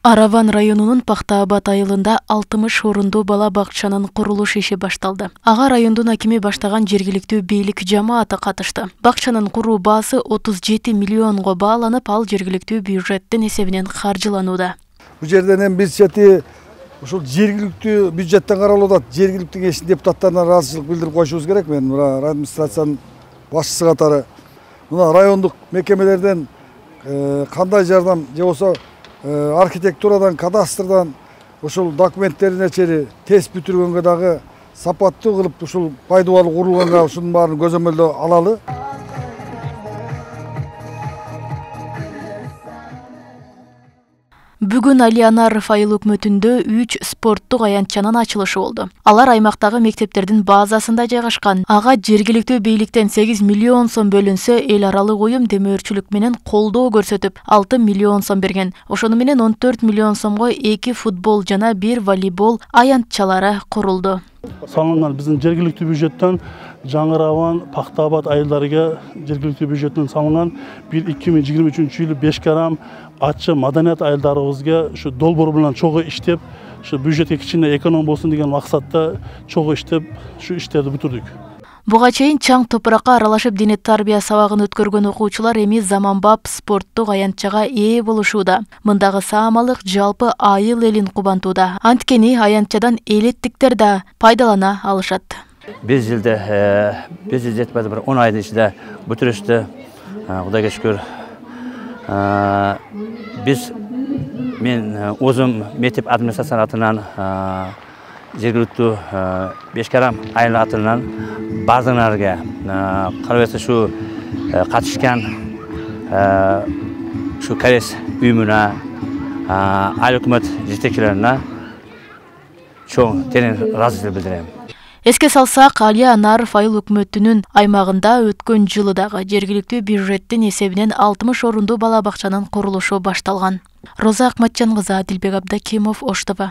Араван районунун Пахтаабад айылында 60 орундуу бала бакчанын курулуш иши башталды. Ага райондун акими баштаган жергиликтүү бийлик жамааты катышты. Бакчанын куруу баасы 37 миллионго бааланып, ал жергиликтүү бюджеттин эсебинен каржыланууда. Бул жерден эми биз ушул жергиликтүү бюджеттен каралууда жергиликтүү кеңештин депутаттарына ыраазычылык билдирип коюшубуз керек. Мен администрациянын башчысы катары мына райондук мекемелерден кандай жардам же болсо архитектурадан, кадастрдан ушул документтерине чейин тест бүтүргөнгө дагы сапаттуу кылып ушул пайдубалы курулганга ушунун баарын көзөмөлдө алалы. Бүгүн Алиянаров айыл өкмөтүндө 3 спорттук аянтчанын ачылышы болду. Алар аймактагы мектептердин базасында жайгашкан. Ага жергиликтүү бийликтен 8 миллион сом бөлүнсө, эл аралык уюм демөөрчүлүк менен колдоо көрсөтүп 6 миллион сом берген. Ошону менен 14 миллион сомго 2 футбол жана 1 волейбол аянтчалары курулду. Салынган биздин жергиликтүү бюджеттен Жаңы Араван, Пахтаабад айылдарыга жергиликтүү бюджеттен салынган 2023-жылы Бешкарам, Ачы, Маданият айылдарыбызга ушу долбоор менен чогуу иштеп, ушу бюджетке кичине эконом болсун деген максатта чогуу иштеп, ушу иштерди бүтүрдүк. Буга чейин чаң топуракка аралашып диний тарбия сабагын өткөргөн окуучулар эми заманбап спорттук аянтчага ээ болушууда. Мындагы саамалык жалпы айыл элин кубантууда. Анткени аянтчадан элеттиктер да пайдалана алышат. Biz жетпеді бір 10 айдың ішінде бүтірішті, Құдайға шүкір. Мен өзім мектеп администрациясы атынан, жергілікті Бешкарам айылы атынан бардыңларға, қалабетті шу қатышқан шу кәрес үйіміне, айыл үкімет жетекшілеріне чоң терең разылық білдірем. Эске салсак, Алиянаров айыл өкмөтүнүн аймагында өткөн жылы дагы жергиликтүү бюджеттин эсебинен 60 орундуу бала бакчанын курулушу башталган. Роза Акматжан кызы, Адилбек Абдакимов, Ош ТВ.